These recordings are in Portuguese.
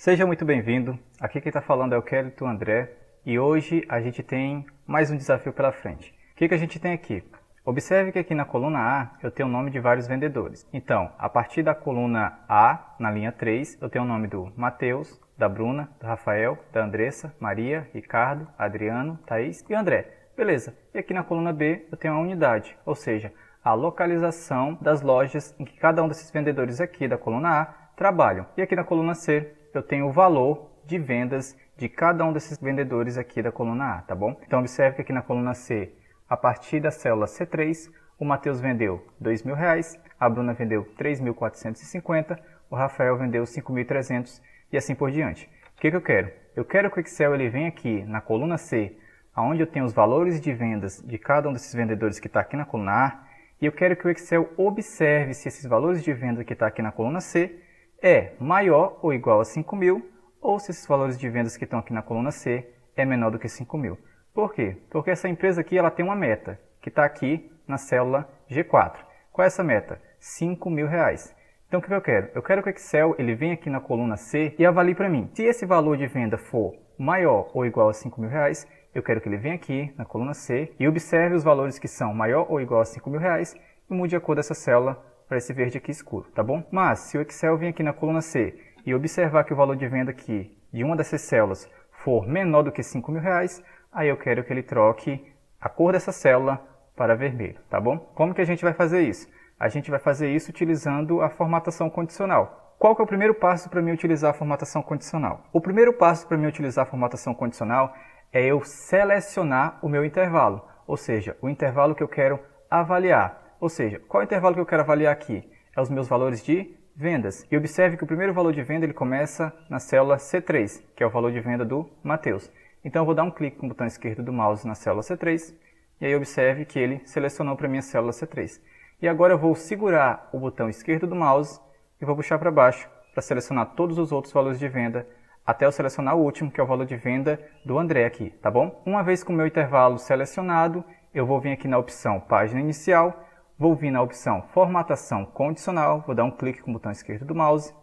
Seja muito bem-vindo, aqui quem está falando é o Kelito André e hoje a gente tem mais um desafio pela frente. O que a gente tem aqui? Observe que aqui na coluna A eu tenho o nome de vários vendedores. Então, a partir da coluna A, na linha 3, eu tenho o nome do Matheus, da Bruna, do Rafael, da Andressa, Maria, Ricardo, Adriano, Thaís e André. Beleza, e aqui na coluna B eu tenho a unidade, ou seja, a localização das lojas em que cada um desses vendedores aqui da coluna A trabalham. E aqui na coluna C eu tenho o valor de vendas de cada um desses vendedores aqui da coluna A, tá bom? Então observe que aqui na coluna C, a partir da célula C3, o Matheus vendeu R$ 2.000, a Bruna vendeu R$ 3.450, o Rafael vendeu R$ 5.300 e assim por diante. O que eu quero? Eu quero que o Excel ele venha aqui na coluna C, onde eu tenho os valores de vendas de cada um desses vendedores que está aqui na coluna A, e eu quero que o Excel observe se esses valores de venda que está aqui na coluna C é maior ou igual a 5.000, ou se esses valores de vendas que estão aqui na coluna C é menor do que 5.000. Por quê? Porque essa empresa aqui ela tem uma meta, que está aqui na célula G4. Qual é essa meta? R$ 5.000. Então o que eu quero? Eu quero que o Excel ele venha aqui na coluna C e avalie para mim. Se esse valor de venda for maior ou igual a R$ 5.000, eu quero que ele venha aqui na coluna C e observe os valores que são maior ou igual a R$ 5.000 e mude a cor dessa célula para esse verde aqui escuro, tá bom? Mas se o Excel vir aqui na coluna C e observar que o valor de venda aqui de uma dessas células for menor do que R$ 5.000, aí eu quero que ele troque a cor dessa célula para vermelho, tá bom? Como que a gente vai fazer isso? A gente vai fazer isso utilizando a formatação condicional. Qual que é o primeiro passo para mim utilizar a formatação condicional? O primeiro passo para mim utilizar a formatação condicional é eu selecionar o meu intervalo, ou seja, o intervalo que eu quero avaliar. Ou seja, qual é o intervalo que eu quero avaliar aqui? É os meus valores de vendas. E observe que o primeiro valor de venda ele começa na célula C3, que é o valor de venda do Matheus. Então eu vou dar um clique com o botão esquerdo do mouse na célula C3, e aí observe que ele selecionou para mim a célula C3. E agora eu vou segurar o botão esquerdo do mouse e vou puxar para baixo para selecionar todos os outros valores de venda, até eu selecionar o último, que é o valor de venda do André aqui, tá bom? Uma vez com o meu intervalo selecionado, eu vou vir aqui na opção Página Inicial, vou vir na opção Formatação Condicional, vou dar um clique com o botão esquerdo do mouse,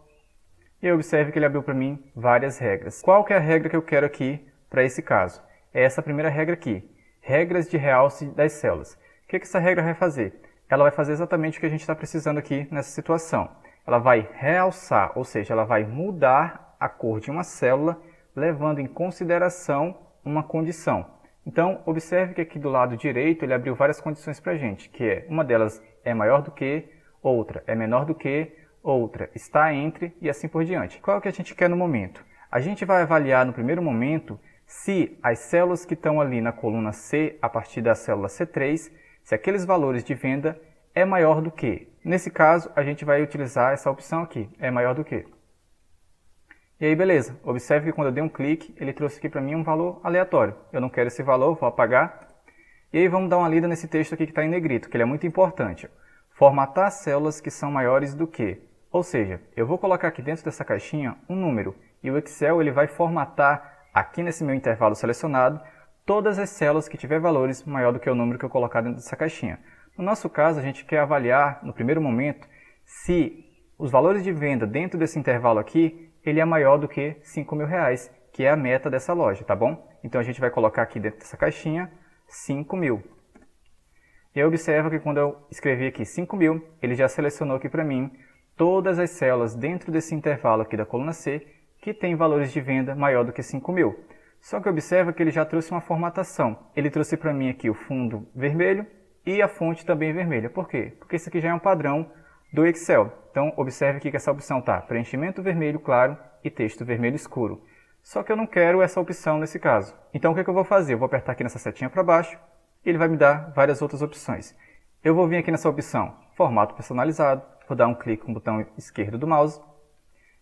e observe que ele abriu para mim várias regras. Qual que é a regra que eu quero aqui para esse caso? É essa primeira regra aqui, regras de realce das células. O que essa regra vai fazer? Ela vai fazer exatamente o que a gente está precisando aqui nessa situação. Ela vai realçar, ou seja, ela vai mudar a cor de uma célula, levando em consideração uma condição. Então, observe que aqui do lado direito ele abriu várias condições para a gente, que é, uma delas é maior do que, outra é menor do que, outra está entre e assim por diante. Qual é o que a gente quer no momento? A gente vai avaliar no primeiro momento se as células que estão ali na coluna C, a partir da célula C3, se aqueles valores de venda é maior do que. Nesse caso, a gente vai utilizar essa opção aqui, é maior do que. E aí, beleza. Observe que quando eu dei um clique, ele trouxe aqui para mim um valor aleatório. Eu não quero esse valor, vou apagar. E aí vamos dar uma lida nesse texto aqui que está em negrito, que ele é muito importante. Formatar células que são maiores do que. Ou seja, eu vou colocar aqui dentro dessa caixinha um número. E o Excel ele vai formatar aqui nesse meu intervalo selecionado todas as células que tiver valores maior do que o número que eu colocar dentro dessa caixinha. No nosso caso, a gente quer avaliar, no primeiro momento, se os valores de venda dentro desse intervalo aqui ele é maior do que R$ 5.000, que é a meta dessa loja, tá bom? Então a gente vai colocar aqui dentro dessa caixinha 5.000. E aí observa que quando eu escrevi aqui 5.000, ele já selecionou aqui para mim todas as células dentro desse intervalo aqui da coluna C que tem valores de venda maior do que 5.000. Só que observa que ele já trouxe uma formatação. Ele trouxe para mim aqui o fundo vermelho e a fonte também vermelha. Por quê? Porque isso aqui já é um padrão do Excel. Então, observe aqui que essa opção está preenchimento vermelho claro e texto vermelho escuro. Só que eu não quero essa opção nesse caso. Então, o que eu vou fazer? Eu vou apertar aqui nessa setinha para baixo e ele vai me dar várias outras opções. Eu vou vir aqui nessa opção Formato Personalizado, vou dar um clique com o botão esquerdo do mouse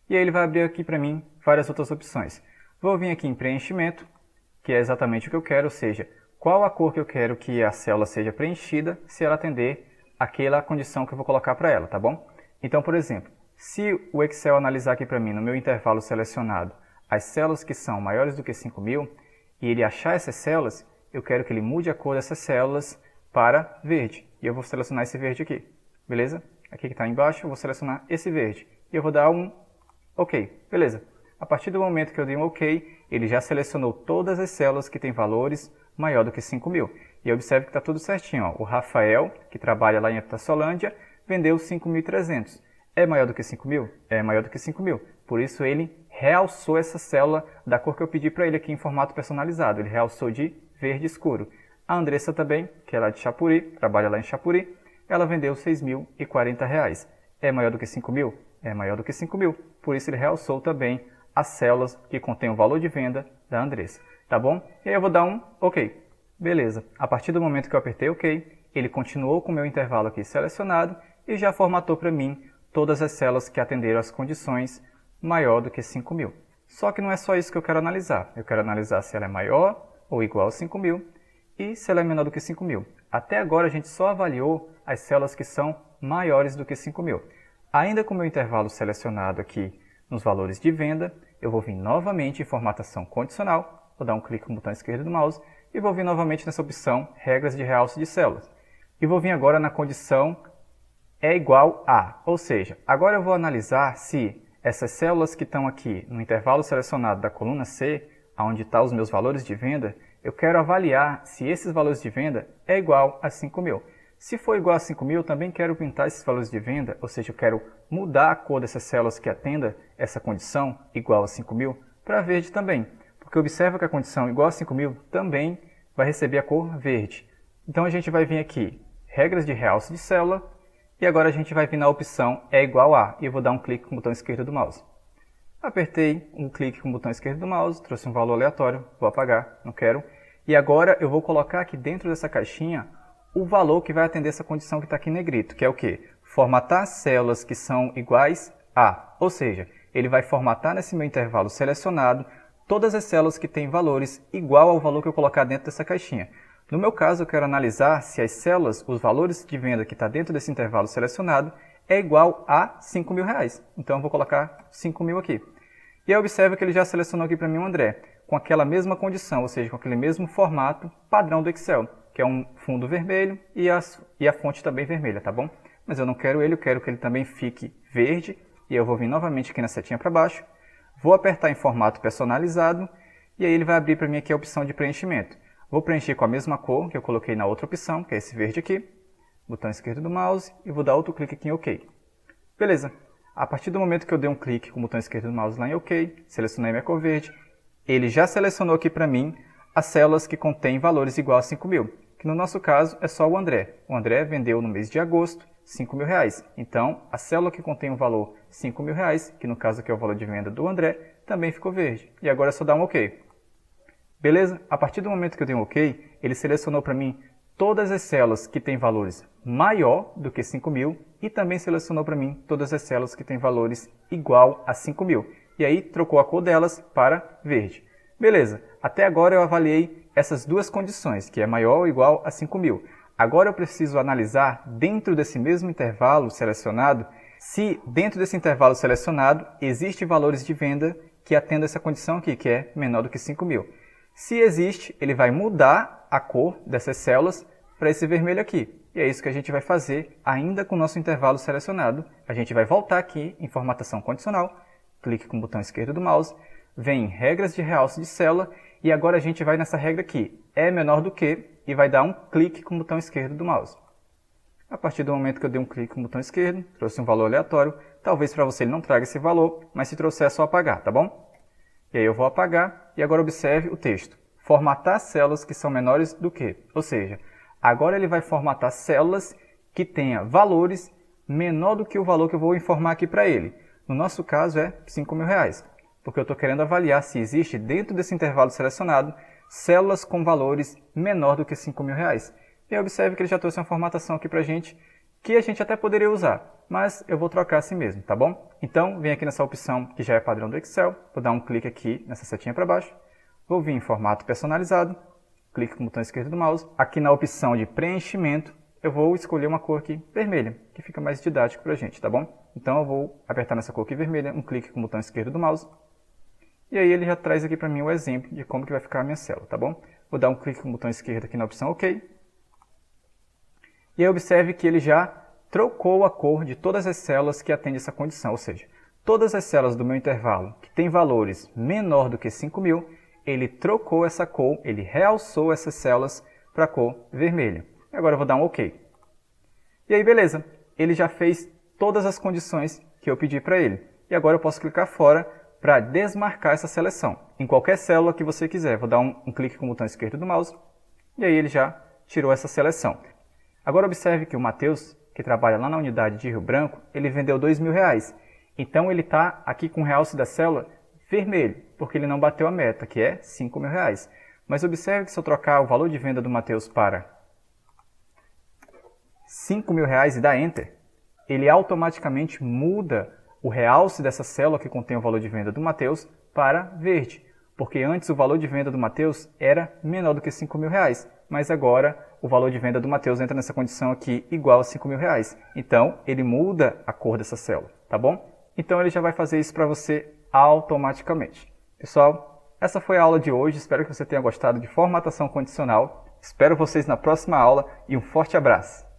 e aí ele vai abrir aqui para mim várias outras opções. Vou vir aqui em Preenchimento, que é exatamente o que eu quero, ou seja, qual a cor que eu quero que a célula seja preenchida se ela atender aquela condição que eu vou colocar para ela, tá bom? Então, por exemplo, se o Excel analisar aqui para mim no meu intervalo selecionado as células que são maiores do que 5.000 e ele achar essas células, eu quero que ele mude a cor dessas células para verde. E eu vou selecionar esse verde aqui, beleza? Aqui que está embaixo, eu vou selecionar esse verde. E eu vou dar um OK, beleza. A partir do momento que eu dei um OK, ele já selecionou todas as células que têm valores maior do que 5.000. E observe que está tudo certinho. Ó. O Rafael, que trabalha lá em Itaçolândia, vendeu 5.300. É maior do que 5.000? É maior do que 5.000. Por isso ele realçou essa célula da cor que eu pedi para ele aqui em formato personalizado. Ele realçou de verde escuro. A Andressa também, que é lá de Chapuri, trabalha lá em Chapuri, ela vendeu R$ 6.040. É maior do que 5.000? É maior do que 5.000. Por isso ele realçou também as células que contêm o valor de venda da Andressa. Tá bom? E aí eu vou dar um OK. Beleza. A partir do momento que eu apertei OK, ele continuou com o meu intervalo aqui selecionado e já formatou para mim todas as células que atenderam às condições maior do que 5.000. Só que não é só isso que eu quero analisar. Eu quero analisar se ela é maior ou igual a 5.000 e se ela é menor do que 5.000. Até agora a gente só avaliou as células que são maiores do que 5.000. Ainda com o meu intervalo selecionado aqui nos valores de venda, eu vou vir novamente em formatação condicional, vou dar um clique no botão esquerdo do mouse e vou vir novamente nessa opção regras de realce de células. E vou vir agora na condição é igual a, ou seja, agora eu vou analisar se essas células que estão aqui no intervalo selecionado da coluna C, onde estão os meus valores de venda, eu quero avaliar se esses valores de venda é igual a 5.000. Se for igual a 5.000, eu também quero pintar esses valores de venda, ou seja, eu quero mudar a cor dessas células que atenda essa condição igual a 5.000 para verde também. Porque observa que a condição igual a 5.000 também vai receber a cor verde. Então a gente vai vir aqui, regras de realce de célula, e agora a gente vai vir na opção é igual a, e eu vou dar um clique com o botão esquerdo do mouse. Apertei um clique com o botão esquerdo do mouse, trouxe um valor aleatório, vou apagar, não quero. E agora eu vou colocar aqui dentro dessa caixinha o valor que vai atender essa condição que está aqui em negrito, que é o quê? Formatar células que são iguais a, ou seja, ele vai formatar nesse meu intervalo selecionado todas as células que têm valores igual ao valor que eu colocar dentro dessa caixinha. No meu caso, eu quero analisar se as células, os valores de venda que está dentro desse intervalo selecionado, é igual a R$ 5.000. Então eu vou colocar 5.000 aqui. E aí observa que ele já selecionou aqui para mim o André, com aquela mesma condição, ou seja, com aquele mesmo formato padrão do Excel, que é um fundo vermelho e a fonte também vermelha, tá bom? Mas eu não quero ele, eu quero que ele também fique verde, e eu vou vir novamente aqui na setinha para baixo, vou apertar em formato personalizado, e aí ele vai abrir para mim aqui a opção de preenchimento. Vou preencher com a mesma cor que eu coloquei na outra opção, que é esse verde aqui, botão esquerdo do mouse, e vou dar outro clique aqui em OK. Beleza. A partir do momento que eu dei um clique com o botão esquerdo do mouse lá em OK, selecionei minha cor verde, ele já selecionou aqui para mim as células que contêm valores igual a 5.000, que no nosso caso é só o André. O André vendeu no mês de agosto R$ 5.000. Então, a célula que contém o valor R$ 5.000, que no caso aqui é o valor de venda do André, também ficou verde. E agora é só dar um OK. Beleza? A partir do momento que eu dei um OK, ele selecionou para mim todas as células que têm valores maior do que 5.000 e também selecionou para mim todas as células que têm valores igual a 5.000. E aí trocou a cor delas para verde. Beleza, até agora eu avaliei essas duas condições, que é maior ou igual a 5.000. Agora eu preciso analisar dentro desse mesmo intervalo selecionado, se dentro desse intervalo selecionado existe valores de venda que atendam essa condição aqui, que é menor do que 5.000. Se existe, ele vai mudar a cor dessas células para esse vermelho aqui. E é isso que a gente vai fazer ainda com o nosso intervalo selecionado. A gente vai voltar aqui em formatação condicional, clique com o botão esquerdo do mouse, vem em regras de realce de célula e agora a gente vai nessa regra aqui, é menor do que, e vai dar um clique com o botão esquerdo do mouse. A partir do momento que eu dei um clique com o botão esquerdo, trouxe um valor aleatório, talvez para você ele não traga esse valor, mas se trouxer é só apagar, tá bom? E aí eu vou apagar e agora observe o texto. Formatar células que são menores do que. Ou seja, agora ele vai formatar células que tenham valores menor do que o valor que eu vou informar aqui para ele. No nosso caso é R$ 5.000, porque eu estou querendo avaliar se existe dentro desse intervalo selecionado células com valores menor do que R$ 5.000. E observe que ele já trouxe uma formatação aqui para a gente que a gente até poderia usar, mas eu vou trocar assim mesmo, tá bom? Então, vem aqui nessa opção que já é padrão do Excel, vou dar um clique aqui nessa setinha para baixo, vou vir em formato personalizado, clique com o botão esquerdo do mouse, aqui na opção de preenchimento, eu vou escolher uma cor aqui vermelha, que fica mais didático para a gente, tá bom? Então eu vou apertar nessa cor aqui vermelha, um clique com o botão esquerdo do mouse, e aí ele já traz aqui para mim o exemplo de como que vai ficar a minha célula, tá bom? Vou dar um clique com o botão esquerdo aqui na opção OK, e aí observe que ele já trocou a cor de todas as células que atendem essa condição, ou seja, todas as células do meu intervalo que tem valores menor do que 5.000, ele trocou essa cor, ele realçou essas células para a cor vermelha. Agora eu vou dar um OK. E aí beleza, ele já fez todas as condições que eu pedi para ele. E agora eu posso clicar fora para desmarcar essa seleção. Em qualquer célula que você quiser, vou dar um clique com o botão esquerdo do mouse e aí ele já tirou essa seleção. Agora observe que o Matheus, que trabalha lá na unidade de Rio Branco, ele vendeu R$2.000. Então ele está aqui com o realce da célula vermelho, porque ele não bateu a meta, que é R$5.000. Mas observe que se eu trocar o valor de venda do Matheus para R$5.000 e dar Enter, ele automaticamente muda o realce dessa célula que contém o valor de venda do Matheus para verde. Porque antes o valor de venda do Matheus era menor do que R$5.000, mas agora o valor de venda do Matheus entra nessa condição aqui igual a R$5.000. Então ele muda a cor dessa célula, tá bom? Então ele já vai fazer isso para você automaticamente. Pessoal, essa foi a aula de hoje, espero que você tenha gostado de formatação condicional. Espero vocês na próxima aula e um forte abraço!